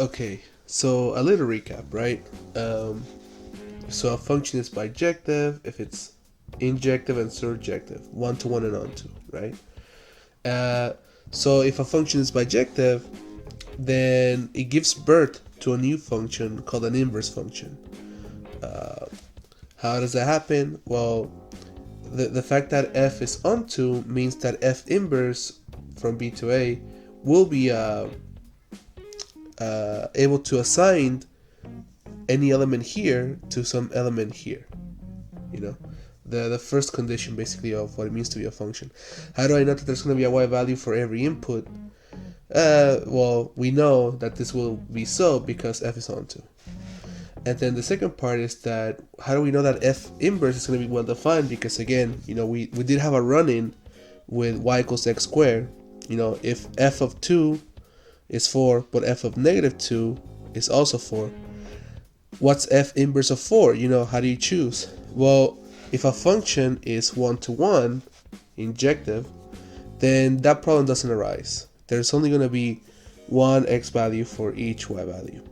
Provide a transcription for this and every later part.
Okay, so a little recap, right? So a function is bijective if it's injective and surjective, one to one and onto, right? Uh, so if a function is bijective, then it gives birth to a new function called an inverse function. Uh, how does that happen? Well, the fact that f is onto means that f inverse from b to a will be able to assign any element here to some element here. You know, the first condition basically of what it means to be a function. How do I know that there's going to be a y value for every input? Well, we know that this will be so because f is onto. And then the second part is that how do we know that f inverse is going to be well defined? Because again, we did have a run-in with y equals x squared. If f of 2 is 4, but f of negative 2 is also 4, what's f inverse of 4? How do you choose? Well, if a function is one-to-one injective, then that problem doesn't arise. There's only going to be one x value for each y value.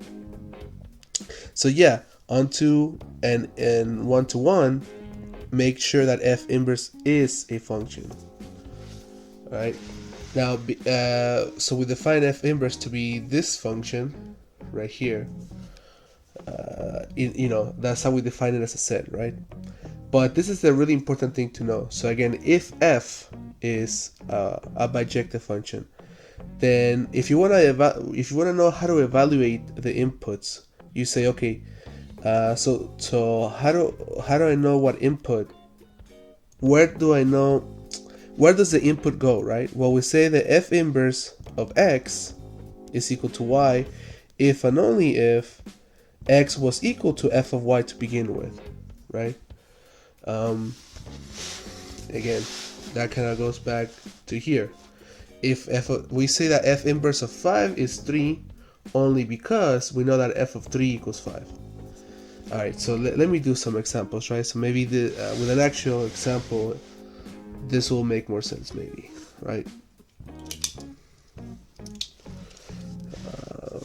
So yeah, onto and one-to-one, make sure that f inverse is a function. All right. Now, so we define f inverse to be this function right here. That's how we define it as a set, right? But this is a really important thing to know. So again, if f is a bijective function, then if you want to know how to evaluate the inputs, you say, okay, so how do I know what input? Where does the input go, right? Well, we say the f inverse of x is equal to y if and only if x was equal to f of y to begin with, right? Again, that kind of goes back to here. If we say that f inverse of 5 is 3 only because we know that f of 3 equals 5. Alright, so let me do some examples, right? So maybe with an actual example, this will make more sense, maybe, right?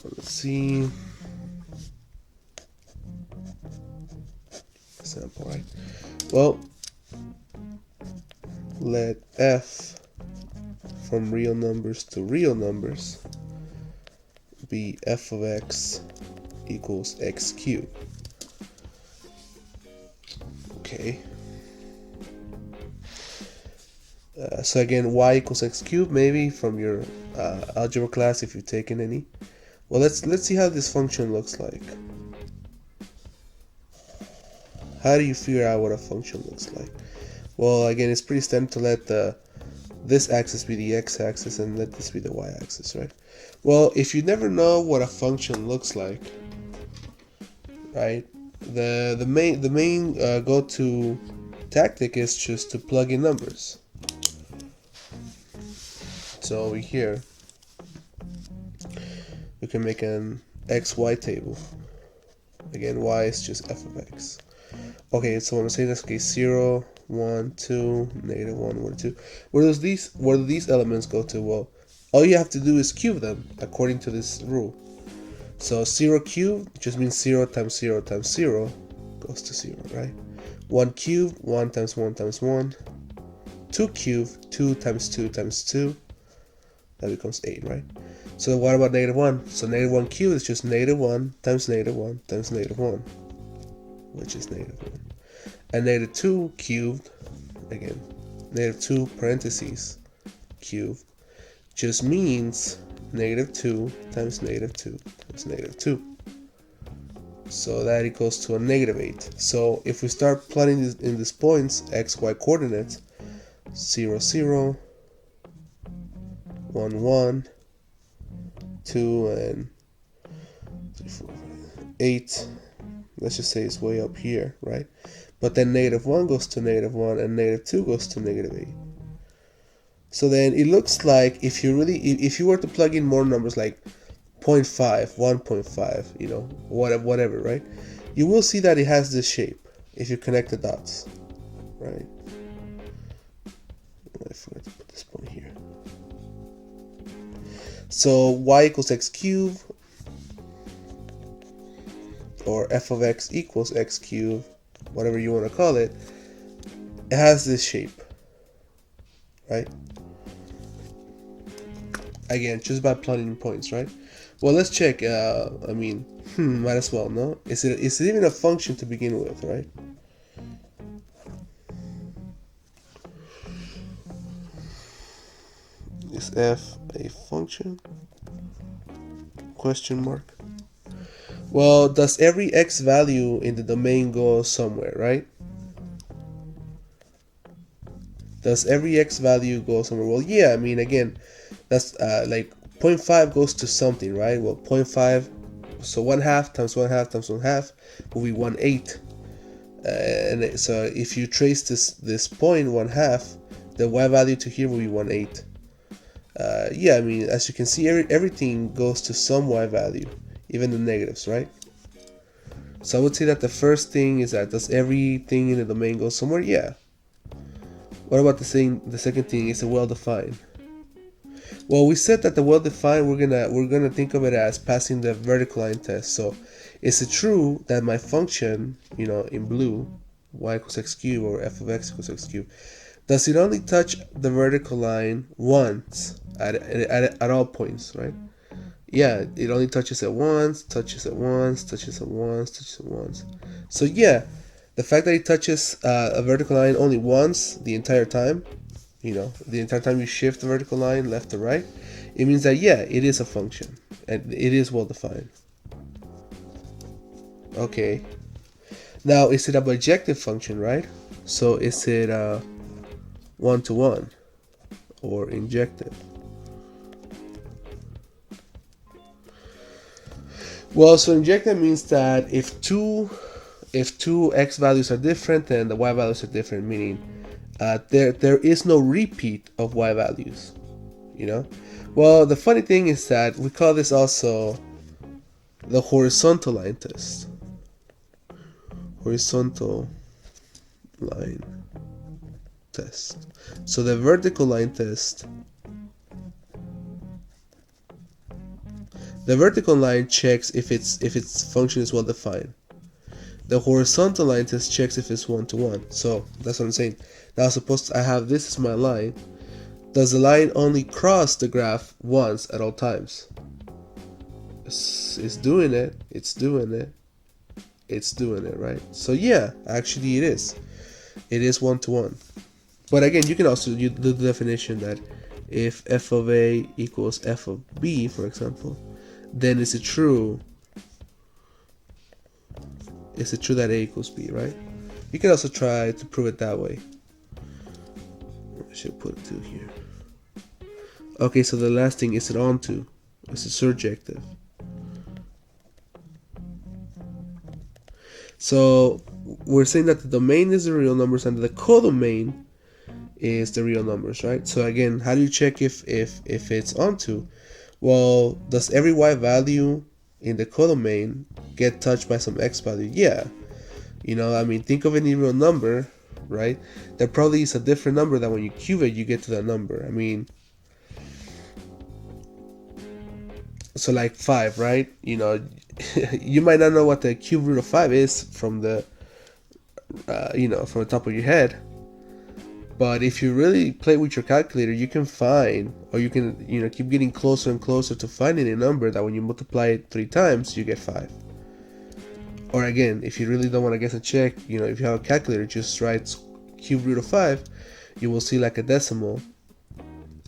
Let's see. Example, right? Well, let f from real numbers to real numbers be f of x equals x cubed. Okay. So again, y equals x cubed, maybe from your algebra class if you've taken any. Well, let's see how this function looks like. How do you figure out what a function looks like? Well, again, it's pretty standard to let this axis be the x-axis and let this be the y-axis, right? Well, if you never know what a function looks like, right? The main go-to tactic is just to plug in numbers. So over here, we can make an xy table. Again, y is just f of x. Okay, so when I say this, okay, 0, 1, 2, negative 1, 1, 2. Where do these elements go to? Well, all you have to do is cube them according to this rule. So 0 cubed just means 0 times 0 times 0 goes to 0, right? 1 cubed, 1 times 1 times 1. 2 cubed, 2 times 2 times 2. That becomes 8, right? So what about negative 1? So negative 1 cubed is just negative 1 times negative 1 times negative 1, which is negative 1. And negative 2 cubed, again, negative 2 parentheses cubed, just means negative 2 times negative 2 times negative 2. So that equals to a negative 8. So if we start plotting this in these points, x, y coordinates, 0, 0, 1, 1, 2, and 3, 4, 5, 8. Let's just say it's way up here, right? But then negative 1 goes to negative 1 and negative 2 goes to negative 8. So then it looks like if you were to plug in more numbers like 0.5, 1.5, whatever, right? You will see that it has this shape if you connect the dots, right? I forgot to put this point here. So y equals x cubed or f of x equals x cubed, whatever you want to call it, it has this shape, right? Again, just by plotting points, right? Well, let's check. I mean, might as well, no? Is it even a function to begin with, right? Is f a function? Question mark. Well, does every x value in the domain go somewhere, right? Does every x value go somewhere? Well, yeah, I mean, again, that's like 0.5 goes to something, right? Well, 0.5, so 1/2 times 1/2 times 1/2 will be 1/8. And so if you trace this point 1/2, the y value to here will be 1/8. Yeah, I mean, as you can see, everything goes to some y value, even the negatives, right? So I would say that the first thing is that does everything in the domain go somewhere? Yeah. What about the second thing? Is it well defined? Well, we said that the well defined we're gonna think of it as passing the vertical line test. So is it true that my function, you know, in blue, y equals x cubed or f of x equals x cubed, does it only touch the vertical line once at all points, right? Yeah, it only touches it once, touches it once, touches it once, touches it once. So yeah, the fact that it touches a vertical line only once the entire time, you know, the entire time you shift the vertical line left to right, it means that yeah, it is a function and it is well defined. Okay. Now, is it a bijective function, right? So is it one-to-one or injective? Well, so injective means that if two x values are different, then the y values are different, meaning there is no repeat of y values, you know? Well, the funny thing is that we call this also the horizontal line test. Horizontal line test. So the vertical line test, the vertical line checks if its function is well defined. The horizontal line test checks if it's one-to-one. So that's what I'm saying. Now suppose I have this as my line. Does the line only cross the graph once at all times? It's doing it. It's doing it. It's doing it, right? So yeah, actually it is. It is one-to-one. But again, you can also do the definition that if f of a equals f of b, for example, then is it true that a equals b, right? You can also try to prove it that way. I should put 2 here. Okay, so the last thing, is it onto? Is it surjective? So we're saying that the domain is the real numbers and the codomain is the real numbers, right? So again, how do you check if it's onto? Well, does every y value in the codomain get touched by some x value? Yeah. You know, I mean, think of any real number, right? There probably is a different number that when you cube it, you get to that number. I mean, so like 5, right? You know, you might not know what the cube root of 5 is from the, you know, from the top of your head. But if you really play with your calculator, you can find, or you can, you know, keep getting closer and closer to finding a number that when you multiply it 3 times, you get 5. Or again, if you really don't want to guess and check, you know, if you have a calculator, just write cube root of 5, you will see like a decimal,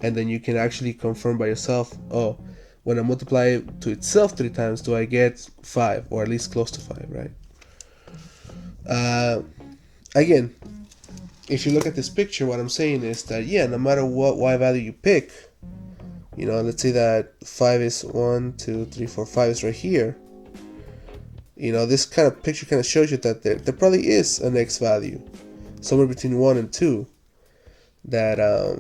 and then you can actually confirm by yourself, oh, when I multiply it to itself 3 times, do I get 5, or at least close to 5, right? Again, if you look at this picture, what I'm saying is that, yeah, no matter what y value you pick, you know, let's say that 5 is 1, 2, 3, 4, 5 is right here. You know, this kind of picture kind of shows you that there probably is an x value, somewhere between 1 and 2, that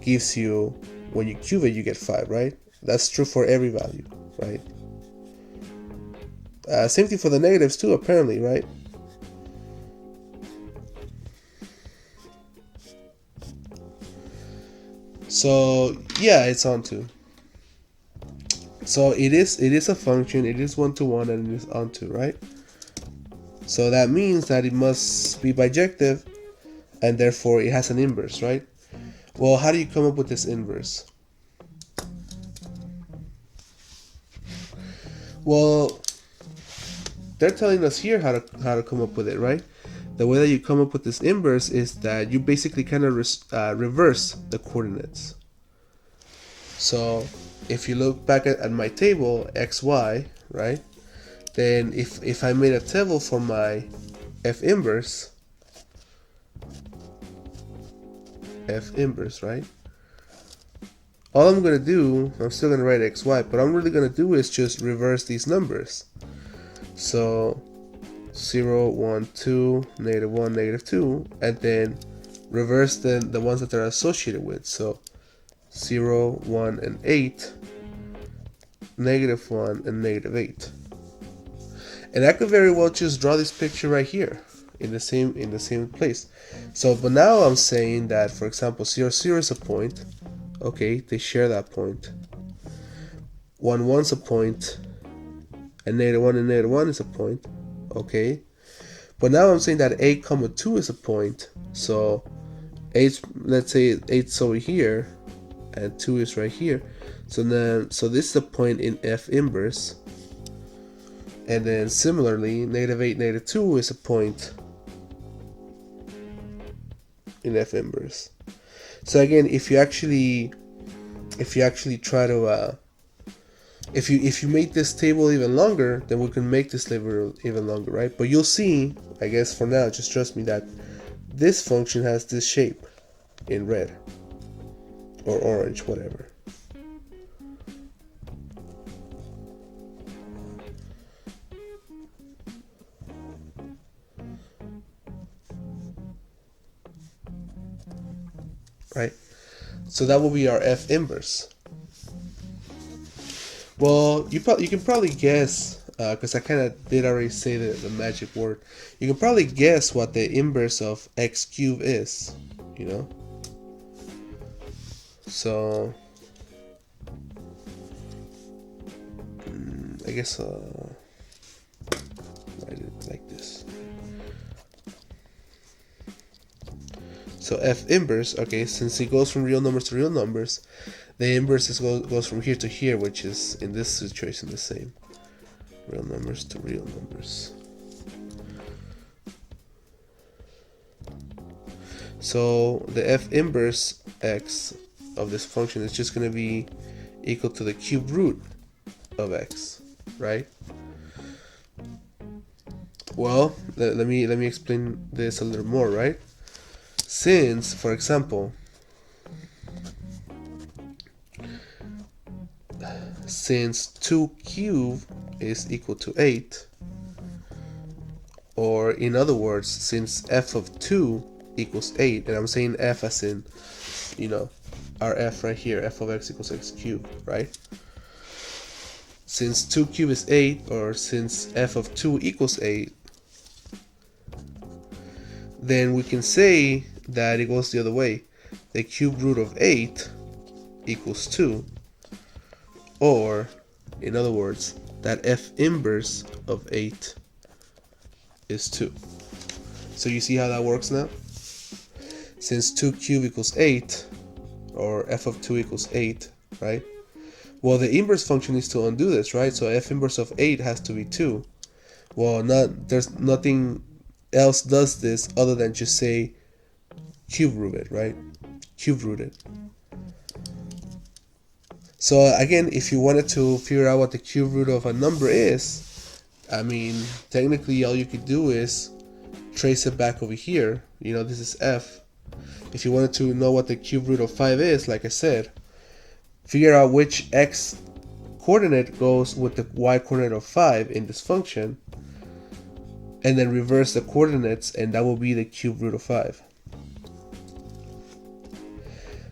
gives you, when you cube it, you get 5, right? That's true for every value, right? Same thing for the negatives too, apparently, right? So yeah, it's onto. So it is a function, it is one-to-one, and it is onto, right? So that means that it must be bijective, and therefore it has an inverse, right? Well, how do you come up with this inverse? Well, they're telling us here how to come up with it, right? The way that you come up with this inverse is that you basically kind of reverse the coordinates. So if you look back at my table xy, right, then if I made a table for my f inverse, right, all I'm going to do, I'm still going to write xy, but I'm really going to do is just reverse these numbers. So 0, 1, 2, -1, -2, and then reverse the ones that they're associated with. So 0, 1, and 8, -1, and -8. And I could very well just draw this picture right here in the same place. So, but now I'm saying that, for example, 0, 0 is a point. Okay, they share that point. 1, 1 is a point, and -1 and -1 is a point. Okay, but now I'm saying that 8, 2 is a point. So 8, let's say 8's over here, and 2 is right here. So this is a point in f inverse. And then similarly, -8, -2 is a point in f inverse. So again, if you actually try to if you make this table even longer, then we can make this table even longer, right? But you'll see, I guess for now, just trust me, that this function has this shape in red or orange, whatever. Right? So that will be our f inverse. Well, you can probably guess, because I kind of did already say the magic word. You can probably guess what the inverse of x cubed is, you know? So, I guess write it like this. So f inverse, okay, since it goes from real numbers to real numbers, the inverse goes from here to here, which is in this situation the same. Real numbers to real numbers. So the f inverse x of this function is just going to be equal to the cube root of x, right? Well, let me explain this a little more, right? Since, for example, since 2 cubed is equal to 8, or in other words, since f of 2 equals 8, and I'm saying f as in, you know, our f right here, f of x equals x cubed, right? Since 2 cubed is 8, or since f of 2 equals 8, then we can say that it goes the other way. The cube root of 8 equals 2, or in other words, that f inverse of 8 is 2. So you see how that works now? Since 2 cubed equals 8, or f of 2 equals 8, right? Well, the inverse function needs to undo this, right? So f inverse of 8 has to be 2. Well, there's nothing else does this other than just say cube root it, right? Cube root it. So again, if you wanted to figure out what the cube root of a number is, I mean, technically all you could do is trace it back over here. You know, this is f. If you wanted to know what the cube root of 5 is, like I said, figure out which x coordinate goes with the y coordinate of 5 in this function, and then reverse the coordinates, and that will be the cube root of 5.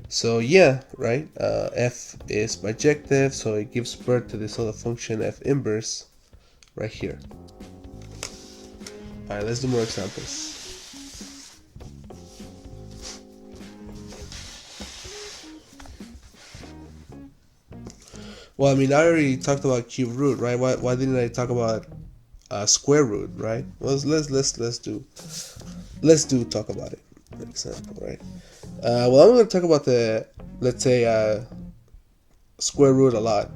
So yeah, right, f is bijective, so it gives birth to this other function f inverse right here. Alright, let's do more examples. Well, I mean, I already talked about cube root, right? Why didn't I talk about square root, right? Well, let's talk about it. For example, right? Well, I'm going to talk about the, let's say, square root a lot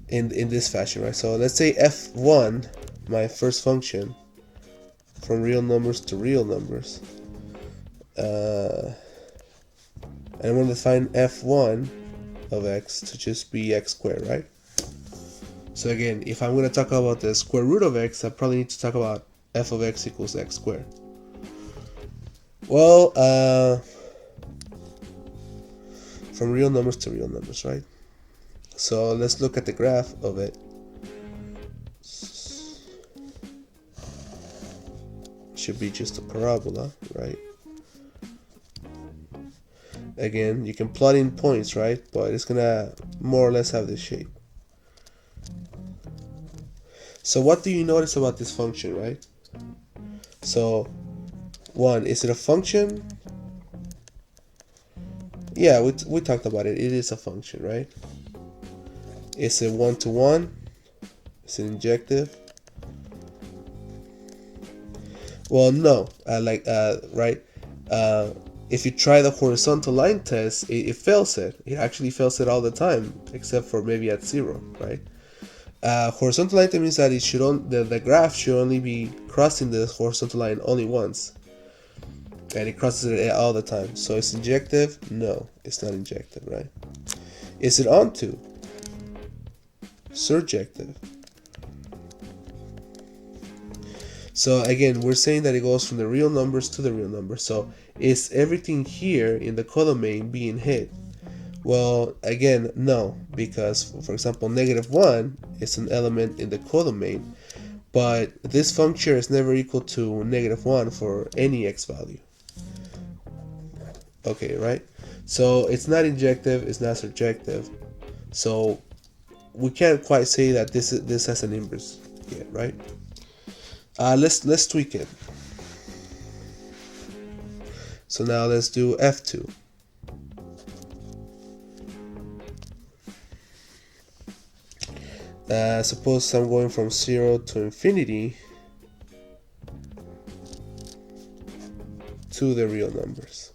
in this fashion, right? So let's say f1, my first function, from real numbers to real numbers, and I'm going to define f1 of x to just be x squared, right? So again, if I'm going to talk about the square root of x, I probably need to talk about f of x equals x squared. Well, from real numbers to real numbers, right? So let's look at the graph of it. Should be just a parabola, right? Again, you can plot in points, right? But it's gonna more or less have this shape. So what do you notice about this function, right? So, one, is it a function? Yeah, we talked about it. It is a function, right? Is it one-to-one? Is it injective? Well, no. Right? If you try the horizontal line test, it fails it. It actually fails it all the time, except for maybe at 0, right? Horizontal line means that it should the graph should only be crossing the horizontal line only once, and it crosses it all the time. So it's injective? No, it's not injective, right? Is it onto? Surjective. So again, we're saying that it goes from the real numbers to the real numbers. So is everything here in the codomain being hit? Well, again, no, because for example, -1 is an element in the codomain, but this function is never equal to -1 for any x value. Okay, right? So it's not injective, it's not surjective. So we can't quite say that this has an inverse yet, right? Let's tweak it. So now let's do f2. Suppose I'm going from 0 to infinity to the real numbers.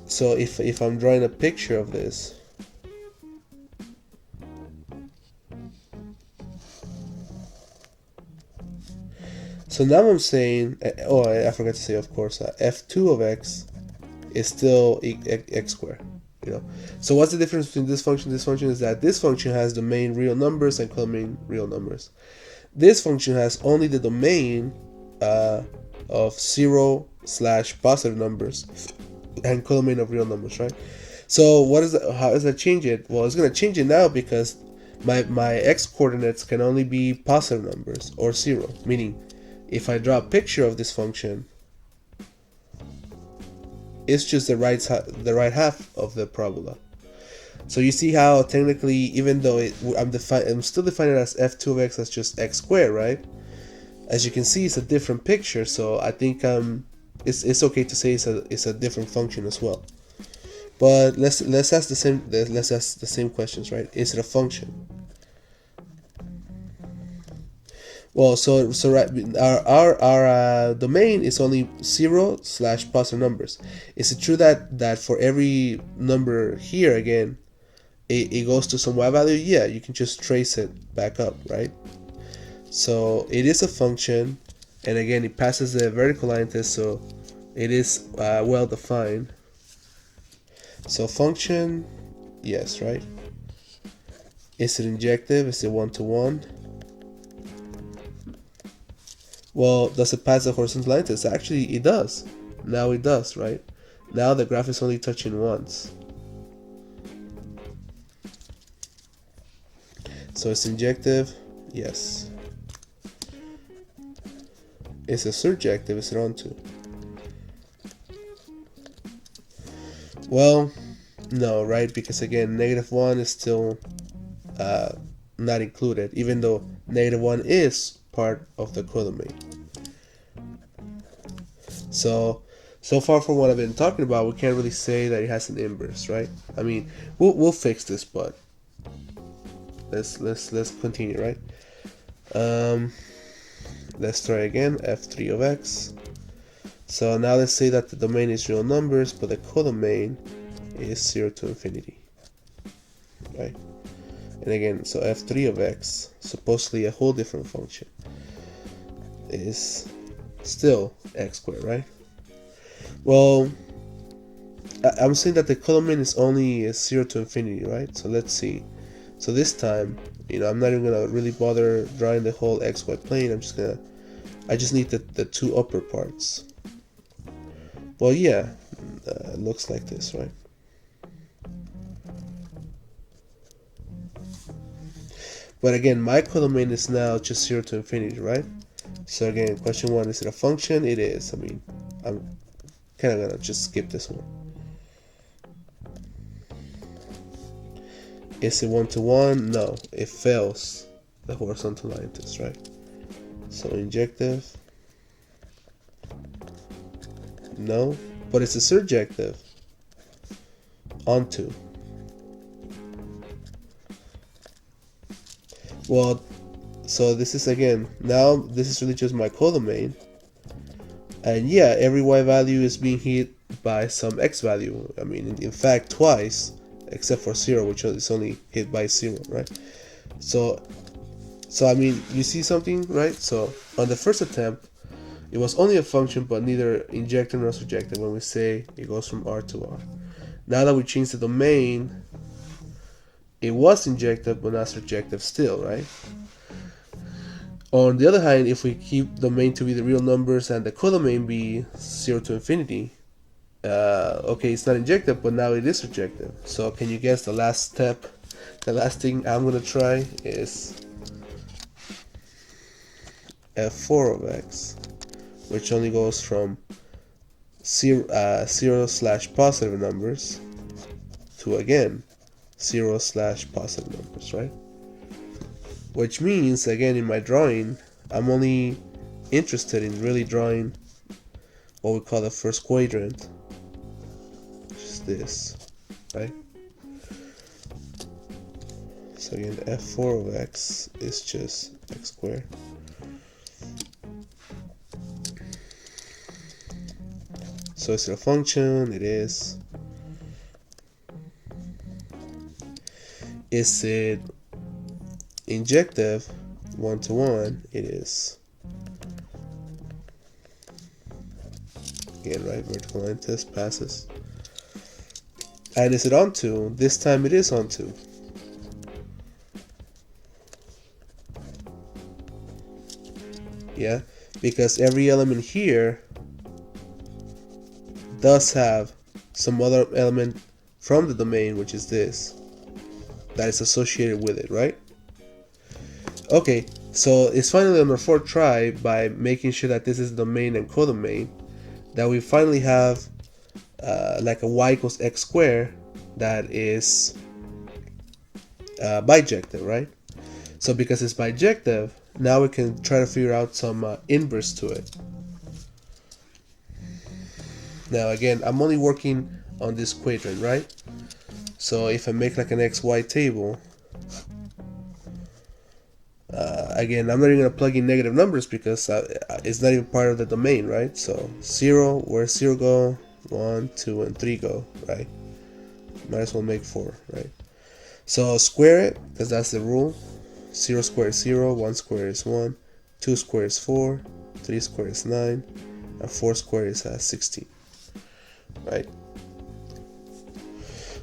So if I'm drawing a picture of this, so now I'm saying, oh, I forgot to say, of course, f2 of x is still x squared. You know. So what's the difference between this function? This function is that this function has domain real numbers and codomain real numbers. This function has only the domain of 0/positive numbers and codomain of real numbers, right? So how does that change it? Well, it's gonna change it now because my x coordinates can only be positive numbers or 0, meaning if I draw a picture of this function, it's just the right half of the parabola. So you see how technically, even though I'm still defining it as f2 of x as just x squared, right? As you can see, it's a different picture. So I think it's okay to say it's a different function as well. But let's ask the same questions, right? Is it a function? Well, so right, our domain is only 0/positive numbers. Is it true that for every number here again, it goes to some y value? Yeah, you can just trace it back up, right? So it is a function, and again, it passes the vertical line test, so it is well defined. So function, yes, right? Is it injective? Is it one-to-one? Well, does it pass the horizontal line test? Actually, it does. Now it does, right? Now the graph is only touching once. So it's injective? Yes. Is it surjective? Is it onto? Well, no, right? Because again, -1 is still not included, even though -1 is part of the codomain. So So far from what I've been talking about, we can't really say that it has an inverse, right? I mean, we'll fix this, but let's continue, right? Let's try again. F3 of x. So now let's say that the domain is real numbers, but the codomain is 0 to infinity, right? And again, so f3 of x, supposedly a whole different function, is still x squared, right? Well, I'm saying that the codomain is only 0 to infinity, right? So let's see. So this time, I'm not even gonna really bother drawing the whole xy plane. I just need the two upper parts. Well, yeah, it looks like this, right? But again, my codomain is now just 0 to infinity, right? So again, question 1, is it a function? It is. I mean, I'm kind of gonna just skip this one. Is it 1 to 1? No, it fails the horizontal line test, right? So injective, no, but it's a surjective onto. Well, so this is again, now this is really just my codomain, and yeah, every y value is being hit by some x value. I mean, in fact, twice, except for 0, which is only hit by 0, right? So I mean, you see something, right? So on the first attempt, it was only a function, but neither injective nor surjective when we say it goes from R to R. Now that we changed the domain, it was injective, but not surjective still, right? On the other hand, if we keep the domain to be the real numbers and the codomain be 0 to infinity, okay, it's not injective, but now it is surjective. So can you guess the last step? The last thing I'm going to try is f4 of x, which only goes from 0 slash positive numbers to, again, 0 slash positive numbers, right? Which means, again, in my drawing, I'm only interested in really drawing what we call the first quadrant, which is this, right? So again, f4 of x is just x squared. So is it a function? It is. Is it injective 1 to 1? It is. Again, right? Vertical line test passes. And is it onto? This time it is onto. Yeah, because every element here does have some other element from the domain, which is this, that is associated with it, right? Okay, so it's finally on our fourth try, by making sure that this is the domain and codomain, that we finally have like a y equals x squared that is bijective, right? So because it's bijective, now we can try to figure out some inverse to it. Now again, I'm only working on this quadrant, right? So if I make like an xy table, again, I'm not even going to plug in negative numbers because it's not even part of the domain, right? So 0, where's 0 go? 1, 2, and 3 go, right? Might as well make 4, right? So square it, because that's the rule. 0 squared is 0, 1 squared is 1, 2 squared is 4, 3 squared is 9, and 4 squared is 16, right?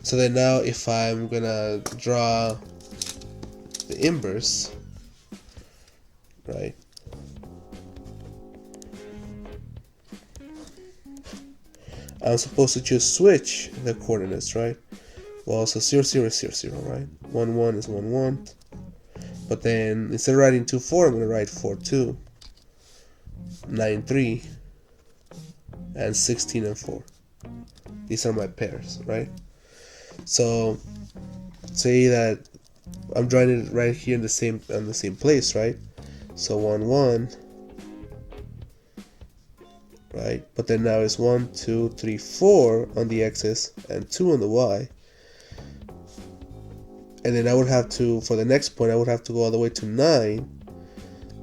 So then now if I'm gonna draw the inverse, right, I'm supposed to just switch the coordinates, right? Well, so 0, 0 is 0, 0, right? 1, 1 is 1, 1. But then instead of writing 2, 4, I'm going to write 4, 2, 9, 3, and 16 and 4. These are my pairs, right? So say that I'm drawing it right here in the same place, right? So 1, 1, right? But then now it's 1, 2, 3, 4 on the x-axis and 2 on the y. And then I would have to, for the next point, I would have to go all the way to 9.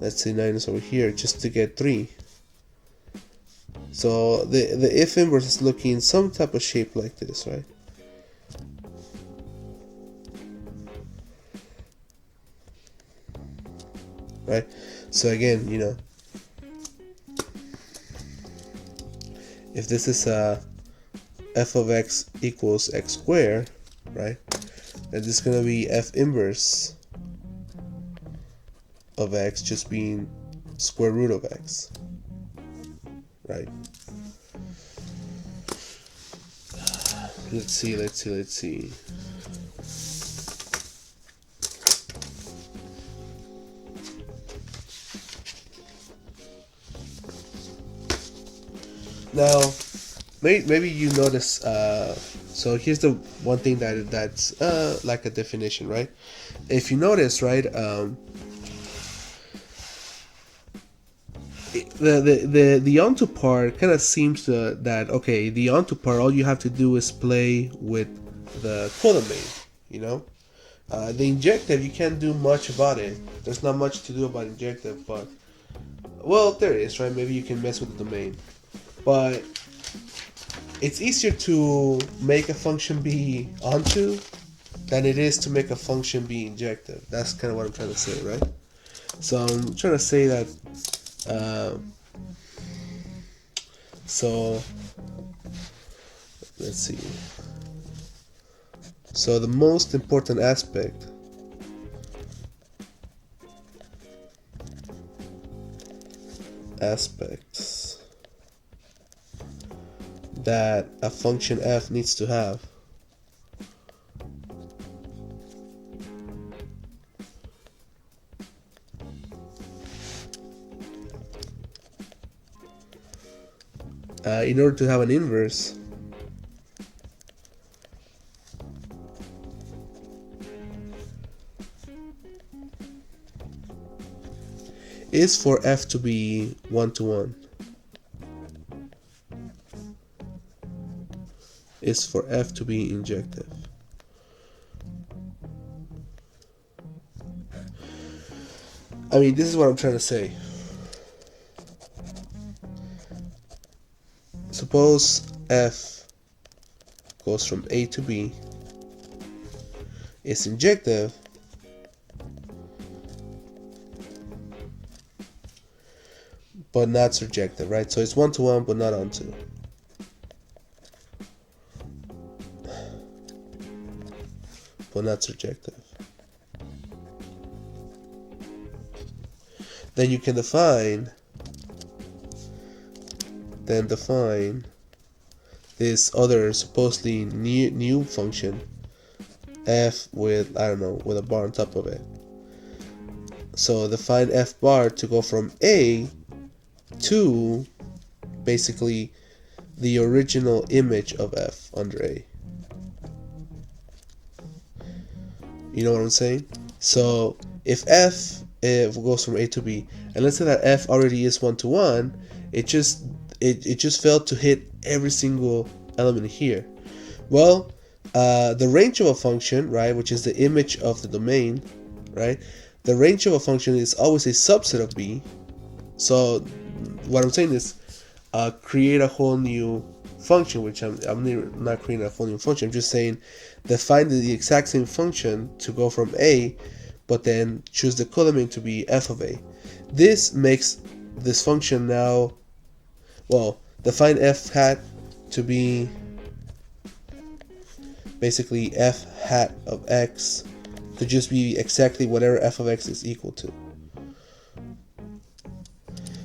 Let's say 9 is over here, just to get 3. So the if inverse is looking some type of shape like this, right? Right? So again, you know, if this is f of x equals x squared, right? Then this is going to be f inverse of x just being square root of x, right? Let's see. Now, maybe you notice. So here's the one thing that's like a definition, right? If you notice, right, the onto part kind of seems that okay, the onto part, all you have to do is play with the Codomain, you know. The injective, you can't do much about it. There's not much to do about injective, but well, there is, right? Maybe you can mess with the domain, but it's easier to make a function be onto than it is to make a function be injective. That's kind of what I'm trying to say, right? So I'm trying to say that. So let's see. So the most important aspects that a function f needs to have in order to have an inverse is for f to be 1-to-1. Is for f to be injective. I mean, this is what I'm trying to say. Suppose f goes from A to B, is injective, but not surjective, right? So it's 1-to-1 but not onto. But not surjective. Then you can define this other supposedly new function f with, I don't know, with a bar on top of it. So define f bar to go from A to basically the original image of f under A. You know what I'm saying? So if f goes from A to B, and let's say that f already is 1-to-1, it just failed to hit every single element here. Well, the range of a function, right, which is the image of the domain, right? The range of a function is always a subset of B. So what I'm saying is create a whole new function, which I'm not creating a whole new function. I'm just saying define the exact same function to go from A, but then choose the Codomain to be f of A. This makes this function now, well, define f hat to be basically f hat of x to just be exactly whatever f of x is equal to.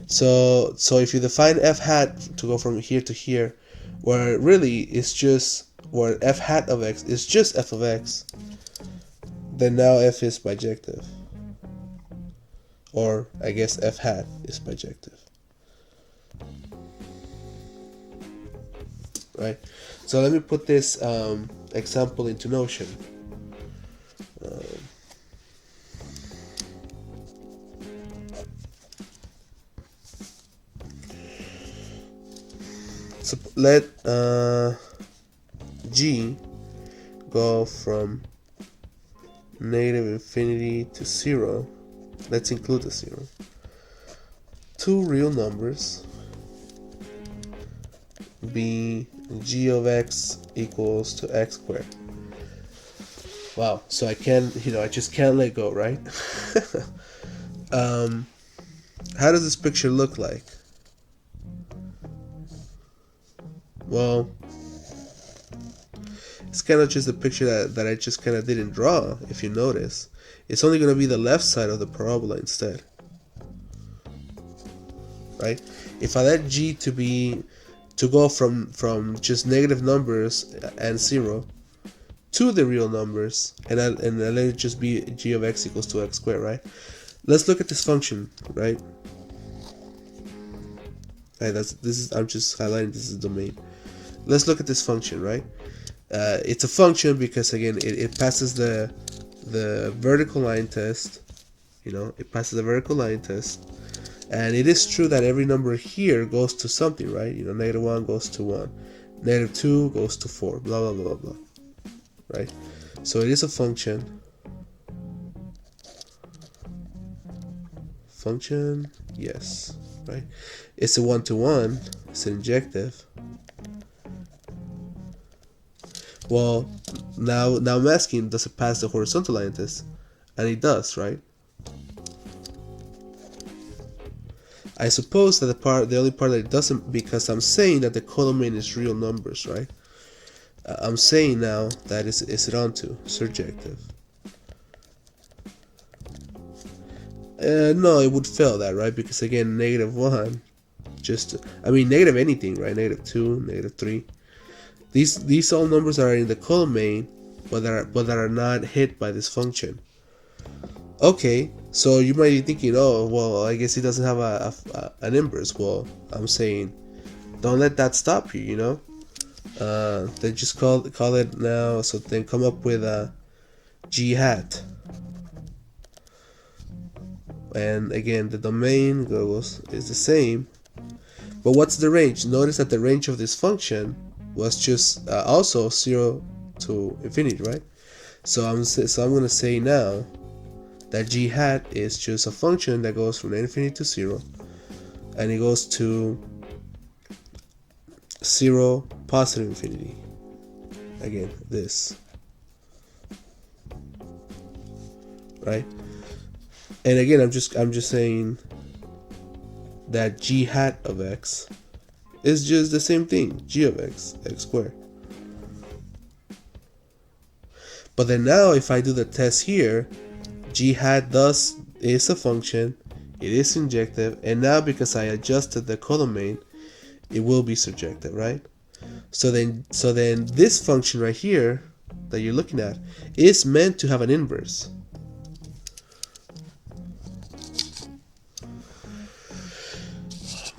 So if you define f hat to go from here to here, where really it's just where f hat of x is just f of x, then now f is bijective. Or I guess f hat is bijective. Right? So let me put this example into Notion. let G go from negative infinity to 0. Let's include the 0. Two real numbers, be g of x equals to x squared. Wow, so I can't, I just can't let go, right? How does this picture look like? Well, it's kind of just a picture that I just kind of didn't draw, if you notice. It's only going to be the left side of the parabola instead. Right? If I let g to go from just negative numbers and 0 to the real numbers, and I let it just be g of x equals to x squared, right? Let's look at this function, right? Right, I'm just highlighting this is domain. Let's look at this function, right? It's a function because again it passes the vertical line test. It passes the vertical line test, and it is true that every number here goes to something, right? Negative 1 goes to 1, negative 2 goes to 4, blah blah blah blah, right? So it is a function. Yes, right? It's a one-to-one. It's an injective. Well, now I'm asking, does it pass the horizontal line test? And it does, right? I suppose that the only part that it doesn't, because I'm saying that the Codomain is real numbers, right? I'm saying now that is it onto surjective. No, it would fail that, right? Because again, negative 1, negative anything, right? Negative 2, negative 3. These all numbers are in the Codomain, but that are not hit by this function. Okay, so you might be thinking, oh, well, I guess it doesn't have an inverse. Well, I'm saying, don't let that stop you. Then just call it now. So then come up with a g hat, and again the domain is the same. But what's the range? Notice that the range of this function was just also 0 to infinity, right? So I'm going to say now that g hat is just a function that goes from infinity to 0, and it goes to 0 positive infinity. Again, this, right? And again, I'm just saying that g hat of x is just the same thing, g of x squared. But then now if I do the test here, g hat is a function, it is injective, and now because I adjusted the Codomain, it will be surjective, right? So then this function right here that you're looking at is meant to have an inverse.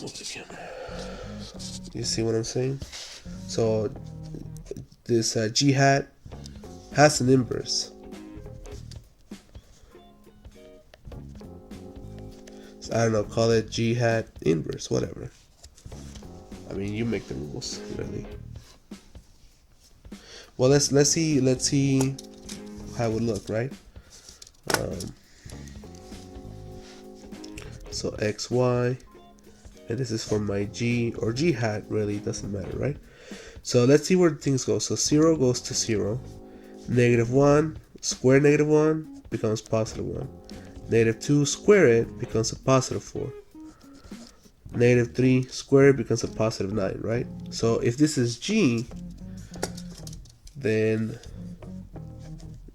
Move the camera. You see what I'm saying? So this g hat has an inverse. So I don't know, call it g hat inverse, whatever. I mean, you make the rules, really. Well, let's see how it would look, right? So xy, and this is for my g or g hat, really doesn't matter, right? So let's see where things go. So 0 goes to 0, negative 1 square negative 1 becomes positive 1, negative 2 square it becomes a positive 4, negative 3 squared becomes a positive 9, right? So if this is g, then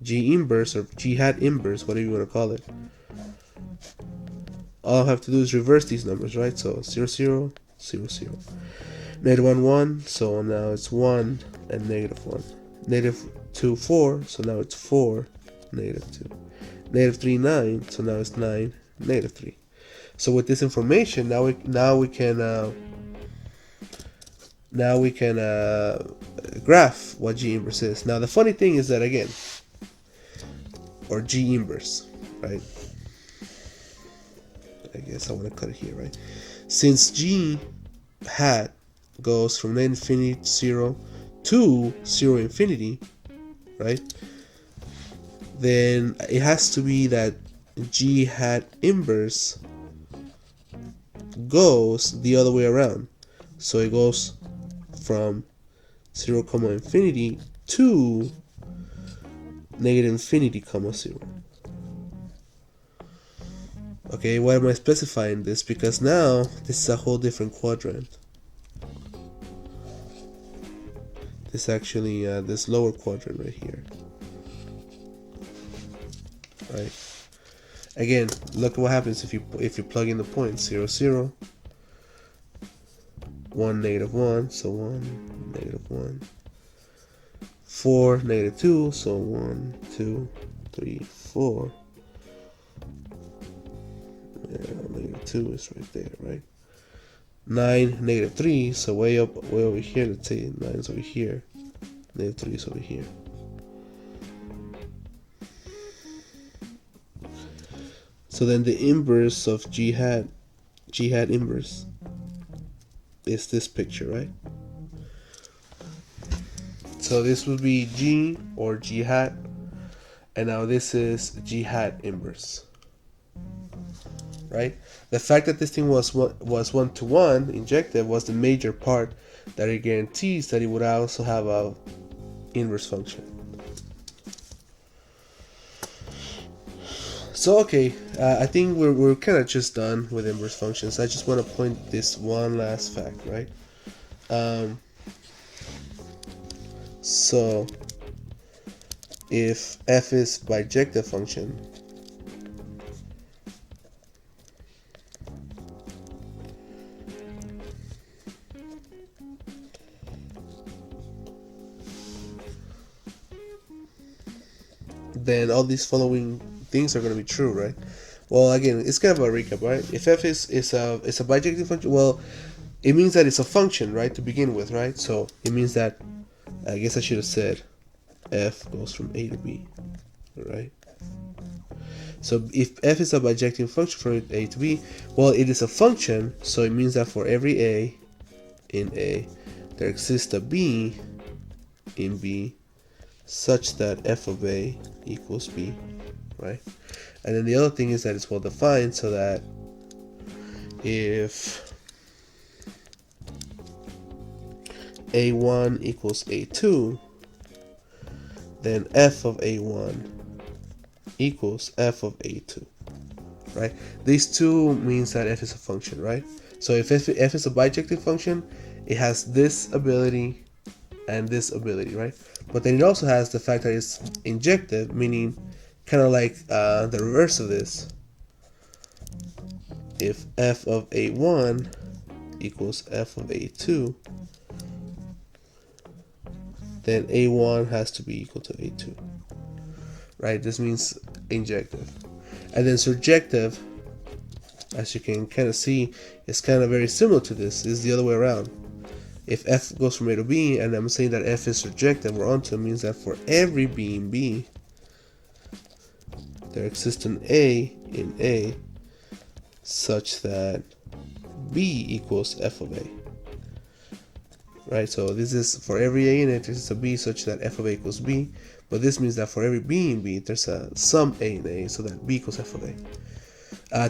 g inverse or g hat inverse, whatever you want to call it, all I have to do is reverse these numbers, right? So 0 0 0 0, negative 1 1, so now it's 1 and negative 1, negative 2 4, so now it's 4 negative 2, negative 3 9, so now it's 9 negative 3. So with this information, now we can graph what g inverse is. Now the funny thing is that again, or g inverse, right? I guess I want to cut it here, right? Since g hat goes from infinity to 0 to 0 infinity, right? Then it has to be that g hat inverse goes the other way around. So it goes from 0 comma infinity to negative infinity comma 0. Okay, why am I specifying this? Because now this is a whole different quadrant. This actually this lower quadrant right here. Right. Again, look what happens if you plug in the points 0 0, 1 negative 1, so 1 negative 1, 4 negative 2, so 1 2 3 4. Negative 2 is right there, right? 9 negative 3, so way over here. Let's say 9 is over here, negative 3 is over here. So then the inverse of g hat inverse is this picture, right? So this would be g or g hat, and now this is g hat inverse, right? The fact that this thing was one-to-one injective was the major part that it guarantees that it would also have a inverse function. So okay, I think we're kind of just done with inverse functions. I just want to point this one last fact, right? So if f is bijective function, then all these following things are going to be true, right? Well, again, it's kind of a recap, right? If f is a bijective function, well, it means that it's a function, right, to begin with, right? So it means that, I guess I should have said f goes from a to b, right? So if f is a bijective function from a to b, well, it is a function, so it means that for every a in a, there exists a b in b such that f of a equals b, right? And then the other thing is that it's well defined, so that if a1 equals a2, then f of a1 equals f of a2, right? These two means that f is a function, right? So if f is a bijective function, it has this ability and this ability, right? But then it also has the fact that it's injective, meaning kind of like the reverse of this. If f of a1 equals f of a2, then a1 has to be equal to a2, right? This means injective. And then surjective, as you can kind of see, is kind of very similar to this. It's the other way around. If f goes from a to b, and I'm saying that f is surjective, we're onto it, means that for every b in b, there exists an a in a such that b equals f of a, right? So this is for every a in it, there's a b such that f of a equals b, but this means that for every b in b, there's some a in a so that b equals f of a.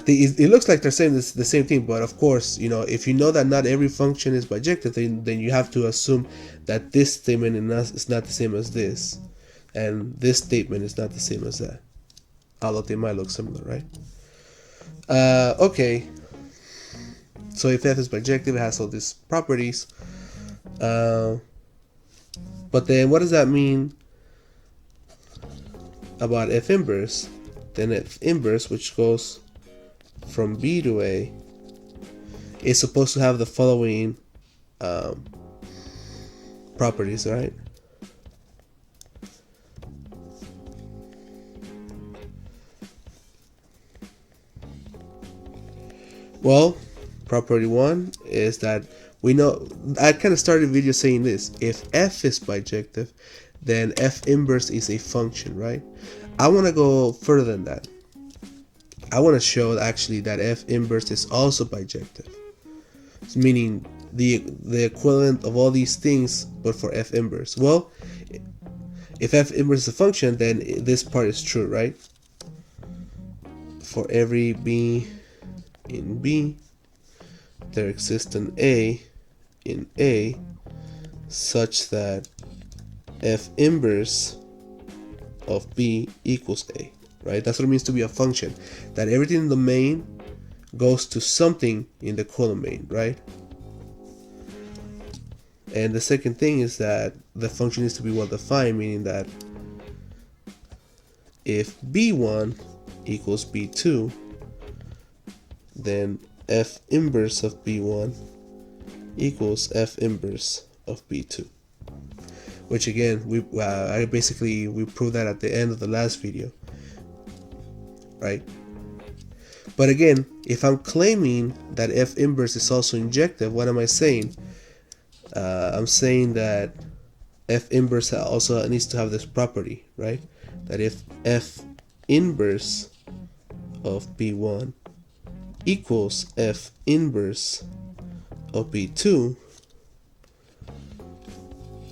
It looks like they're saying the same thing, but of course, you know, if you know that not every function is bijective, then you have to assume that this statement is not the same as this, and this statement is not the same as that, although they might look similar, right? Okay, so if f is bijective, it has all these properties, but then what does that mean about f inverse? Then f inverse, which goes from b to a, is supposed to have the following properties, right? Well, property 1 is that we know, I kind of started the video saying this: if f is bijective, then f inverse is a function, right? I want to go further than that. I want to show actually that f inverse is also bijective, meaning the equivalent of all these things, but for f inverse. Well, if f inverse is a function, then this part is true, right? For every b in B, there exists an A in A such that f inverse of B equals A, right? That's what it means to be a function, that everything in the main goes to something in the Codomain, right? And the second thing is that the function needs to be well defined, meaning that if B1 equals B2, then f inverse of B1 equals f inverse of B2. Which again, we proved that at the end of the last video, right? But again, if I'm claiming that f inverse is also injective, what am I saying? I'm saying that f inverse also needs to have this property, right? That if f inverse of B1 equals f inverse of B2,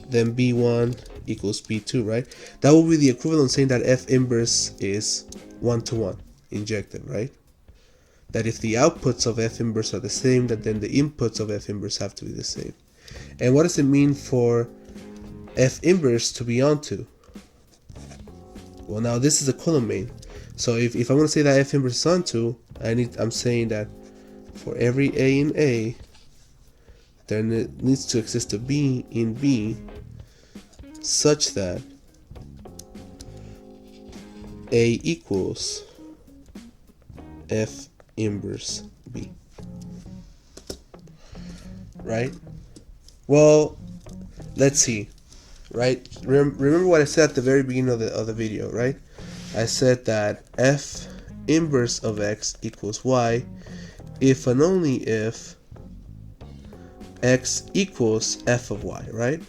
then B1 equals B2, right? That will be the equivalent saying that f inverse is 1-to-1 injective, right? That if the outputs of f inverse are the same, that then the inputs of f inverse have to be the same. And what does it mean for f inverse to be onto? Well, now this is a Codomain. So if I want to say that f inverse is onto, I'm saying that for every a in A, there needs to exist a b in B such that A equals f inverse B, right? Well, let's see, right? Remember what I said at the very beginning of the video, right? I said that f inverse of x equals y if and only if x equals f of y, right?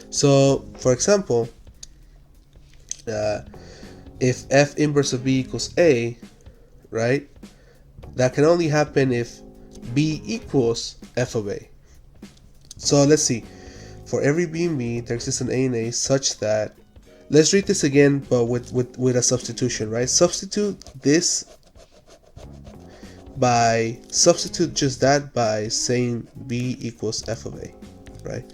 So, for example, if f inverse of b equals a, right? That can only happen if b equals f of a. So let's see. For every b in B, there exists an a in A such that, let's read this again, but with a substitution, right? Substitute just that by saying b equals f of a, right?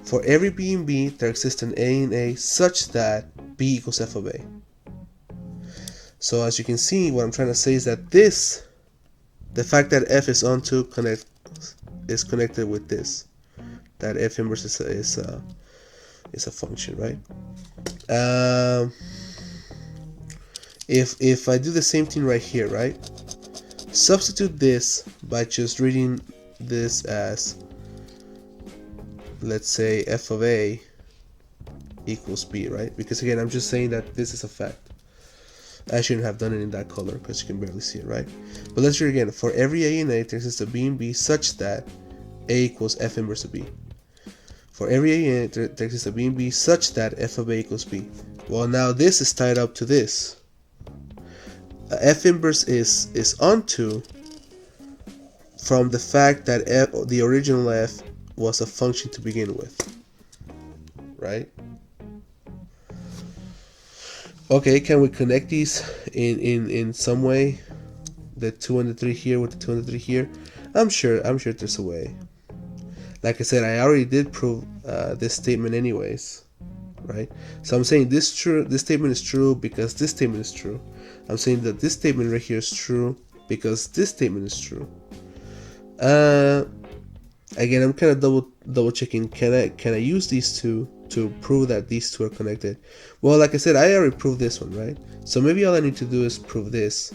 For every b in B, there exists an a in A such that b equals f of a. So as you can see, what I'm trying to say is that the fact that f is onto is connected with this, that f inverse is a function, right? If I do the same thing right here, right? Substitute this by just reading this as, let's say, f of a equals b, right? Because again, I'm just saying that this is a fact. I shouldn't have done it in that color because you can barely see it, right? But let's read again. For every a in A, there exists a b in B such that a equals f inverse of b. For every a in A, there exists a b in B such that f of a equals b. Well, now this is tied up to this. F inverse is onto from the fact that the original f was a function to begin with, right? Okay, can we connect these in some way? The 2 and the 3 here with the 2 and the 3 here? I'm sure there's a way. Like I said, I already did prove this statement anyways, right? So I'm saying this statement is true because this statement is true. I'm saying that this statement right here is true because this statement is true. Again, I'm kind of double checking. Can I use these two to prove that these two are connected? Well, like I said, I already proved this one, right? So maybe all I need to do is prove this,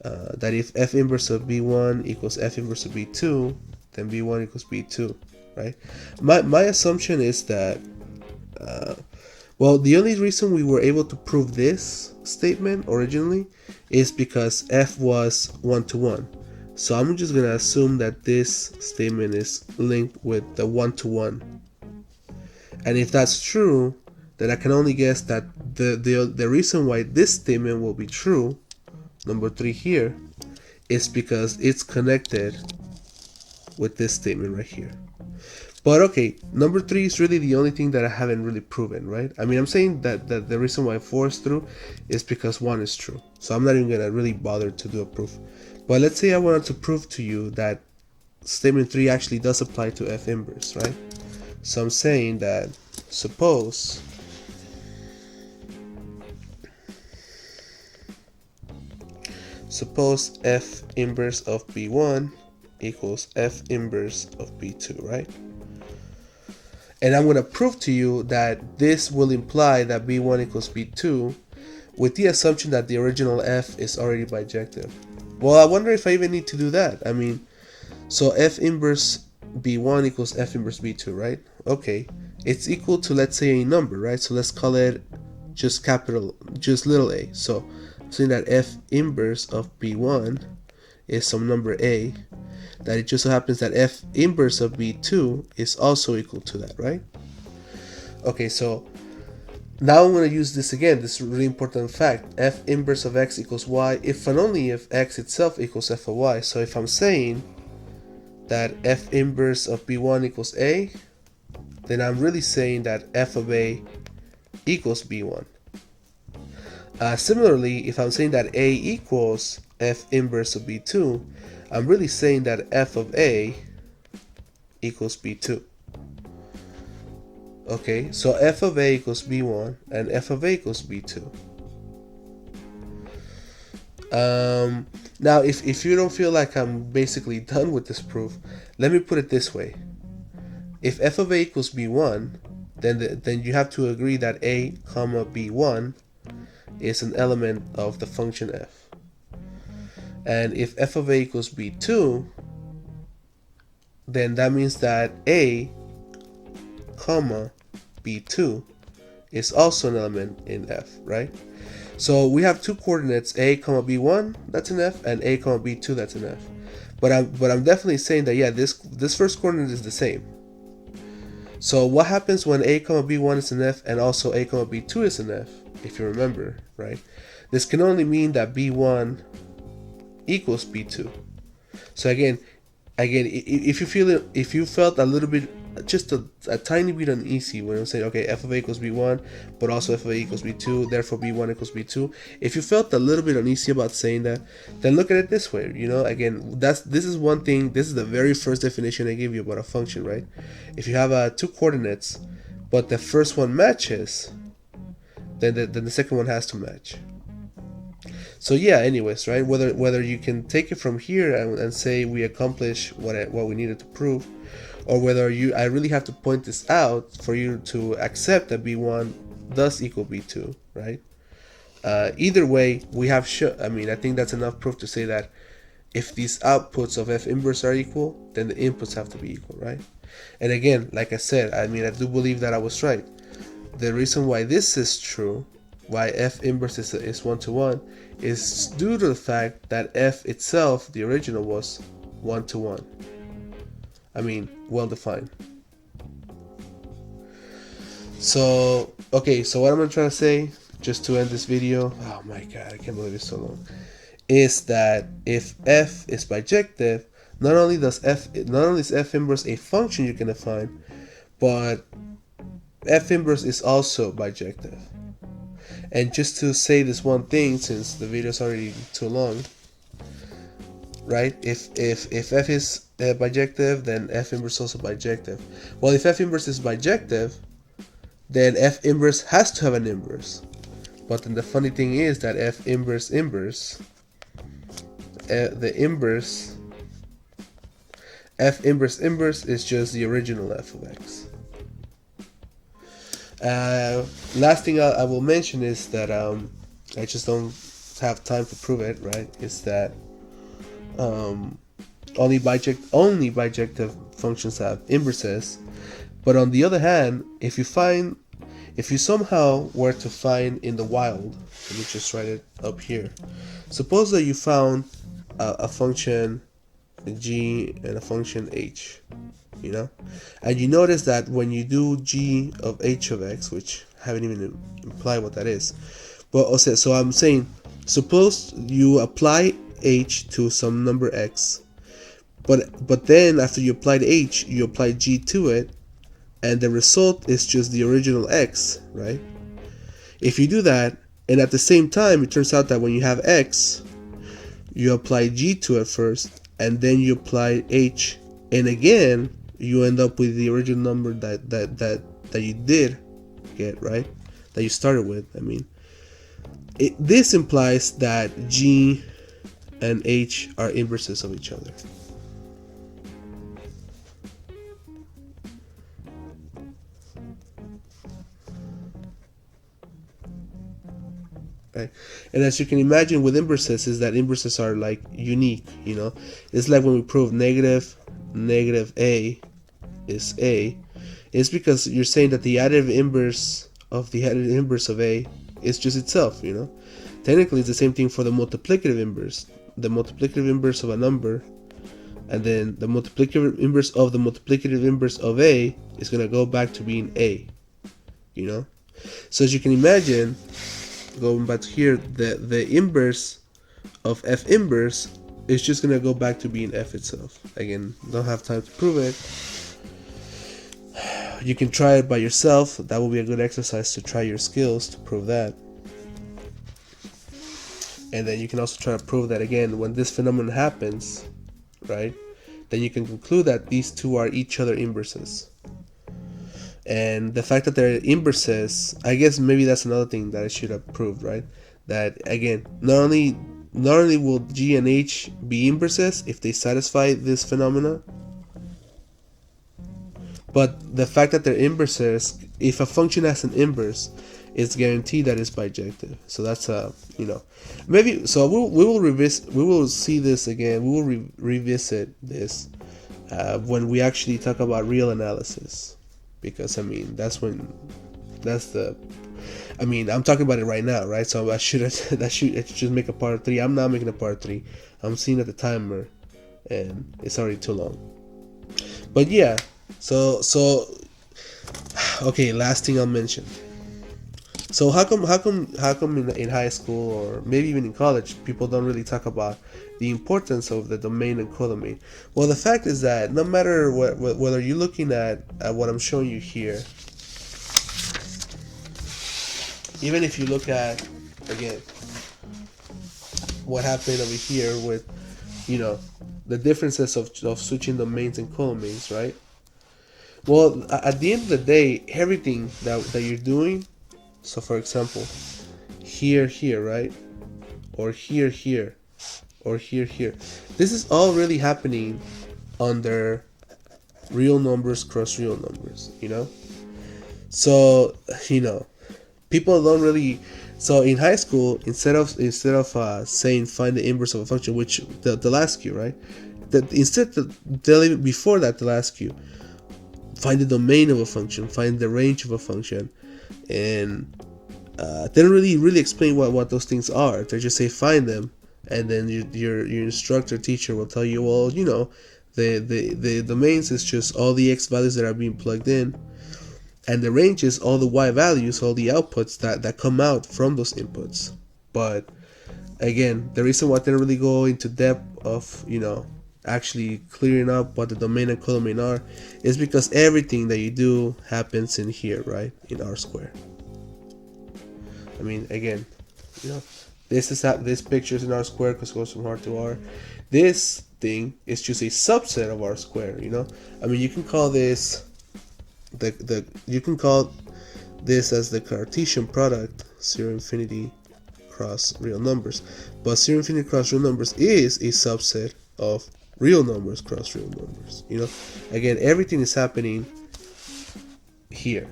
that if f inverse of b1 equals f inverse of b2, then b1 equals b2, right? My assumption is that, well, the only reason we were able to prove this statement originally is because f was 1-to-1. So I'm just gonna assume that this statement is linked with the 1-to-1. And if that's true, then I can only guess that the reason why this statement will be true, number 3 here, is because it's connected with this statement right here. But okay, number 3 is really the only thing that I haven't really proven, right? I mean, I'm saying that the reason why 4 is true is because 1 is true. So I'm not even gonna really bother to do a proof. But let's say I wanted to prove to you that statement 3 actually does apply to F inverse, right? So I'm saying that suppose F inverse of B1 equals F inverse of B2, right? And I'm going to prove to you that this will imply that B1 equals B2 with the assumption that the original F is already bijective. Well, I wonder if I even need to do that. I mean, so F inverse B1 equals F inverse B2, right? Okay, it's equal to, let's say, a number, right? So let's call it just little a. So I'm saying that F inverse of B1 is some number a, that it just so happens that F inverse of B2 is also equal to that, right? Okay, so now I'm going to use this again, this really important fact. F inverse of x equals y if and only if x itself equals f of y. So if I'm saying that F inverse of B1 equals a, then I'm really saying that f of a equals B1. Similarly, if I'm saying that a equals F inverse of B2, I'm really saying that f of a equals B2. Okay, so f of a equals B1 and f of a equals B2. Now, if you don't feel like I'm basically done with this proof, let me put it this way. If f of a equals B1, then you have to agree that a comma B1 is an element of the function f. And if f of a equals B2, then that means that a comma B2 is also an element in f, right? So we have two coordinates, a comma B1, that's an f, and a comma B2, that's an f. But I'm definitely saying that, yeah, this first coordinate is the same. So what happens when a comma B1 is an f and also a comma B2 is an f, if you remember, right? This can only mean that B1 equals B2. So again, if you felt a little bit, just a tiny bit uneasy when I'm saying, okay, f of a equals B1, but also f of a equals B2, therefore B1 equals B2. If you felt a little bit uneasy about saying that, then look at it this way. You know, again, this is one thing. This is the very first definition I gave you about a function, right? If you have two coordinates, but the first one matches, then the second one has to match. So yeah, anyways, right? Whether you can take it from here and say we accomplish what we needed to prove, or whether I really have to point this out for you to accept that B1 does equal B2, right? Either way, we have I mean, I think that's enough proof to say that if these outputs of f inverse are equal, then the inputs have to be equal, right? And again, like I said, I mean, I do believe that I was right. The reason why this is true, why f inverse is 1-to-1, is due to the fact that f itself, the original, was 1-to-1. I mean, well defined. So, okay, so what I'm going to try to say, just to end this video, oh my god, I can't believe it's so long, is that if f is bijective, not only is f inverse a function you can define, but f inverse is also bijective. And just to say this one thing, since the video is already too long, right? If f is bijective, then f inverse is also bijective. Well, if f inverse is bijective, then f inverse has to have an inverse. But then the funny thing is that f inverse inverse is just the original f of x. Last thing I will mention is that I just don't have time to prove it, right? Is that only bijective functions have inverses. But on the other hand, if you somehow were to find in the wild, let me just write it up here. Suppose that you found a function g and a function h, you know, and you notice that when you do g of h of x, which I haven't even implied what that is, but also, so I'm saying, suppose you apply h to some number x, but then after you applied h, you apply g to it, and the result is just the original x, right? If you do that, and at the same time it turns out that when you have x, you apply g to it first, and then you apply h, and again you end up with the original number that you did get, right? That you started with. I mean, this implies that g and h are inverses of each other. Right? And as you can imagine with inverses, is that inverses are like unique, you know? It's like when we prove negative a is a, it's because you're saying that the additive inverse of the additive inverse of a is just itself, you know? Technically it's the same thing for the multiplicative inverse. The multiplicative inverse of a number, and then the multiplicative inverse of the multiplicative inverse of a is going to go back to being a, you know? So as you can imagine, going back to here, the inverse of f inverse is just going to go back to being f itself. Again, don't have time to prove it. You can try it by yourself. That will be a good exercise to try your skills to prove that. And then you can also try to prove that again when this phenomenon happens, right? Then you can conclude that these two are each other inverses. And the fact that they're inverses, I guess maybe that's another thing that I should have proved, right? That again, not only will g and h be inverses if they satisfy this phenomena, but the fact that they're inverses, if a function has an inverse, it's guaranteed that it's bijective. So that's maybe. So we will see this again. We will revisit this when we actually talk about real analysis. Because I mean I'm talking about it right now, right? So I should just make a part 3. I'm not making a part 3. I'm seeing at the timer, and it's already too long. But yeah, so okay. Last thing I'll mention. So how come in high school or maybe even in college people don't really talk about the importance of the domain and codomain? Well, the fact is that no matter whether you're looking at what I'm showing you here, even if you look at again what happened over here with the differences of switching domains and codomains, right? Well, at the end of the day, everything that you're doing. So for example, here, right? Or here, or here. This is all really happening under real numbers cross real numbers, you know? So, people don't really. So in high school, instead of saying find the inverse of a function, which they'll ask you, right? Before that they'll ask you find the domain of a function, find the range of a function, and they don't really explain what those things are. They just say find them, and then your instructor teacher will tell you, well, the domains is just all the x values that are being plugged in, and the range is all the y values, all the outputs that come out from those inputs. But again, the reason why they don't really go into depth of actually clearing up what the domain and codomain are is because everything that you do happens in here, right? In R square. I mean, again, this picture is in R square because it goes from R to R. This thing is just a subset of R square, I mean, you can call this you can call this as the Cartesian product, 0 infinity cross real numbers. But 0 infinity cross real numbers is a subset of real numbers cross real numbers. Again, everything is happening here.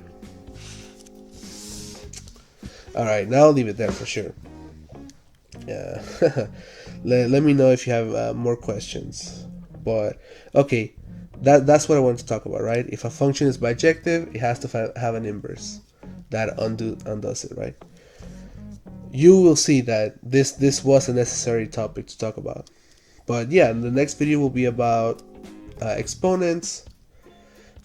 Alright, now I'll leave it there for sure. Yeah. Let me know if you have more questions. But okay, that's what I wanted to talk about, right? If a function is bijective, it has to have an inverse that undoes it, right? You will see that this was a necessary topic to talk about. But yeah, the next video will be about exponents.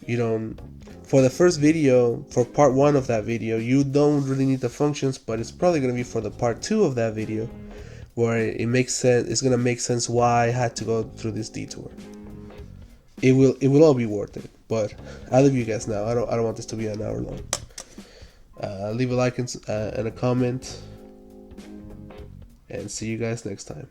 For the first video, for part 1 of that video, you don't really need the functions, but it's probably going to be for the part 2 of that video, where it makes sense. It's gonna make sense why I had to go through this detour. It will all be worth it. But I'll leave you guys now. I don't want this to be an hour long. Leave a like and a comment, and see you guys next time.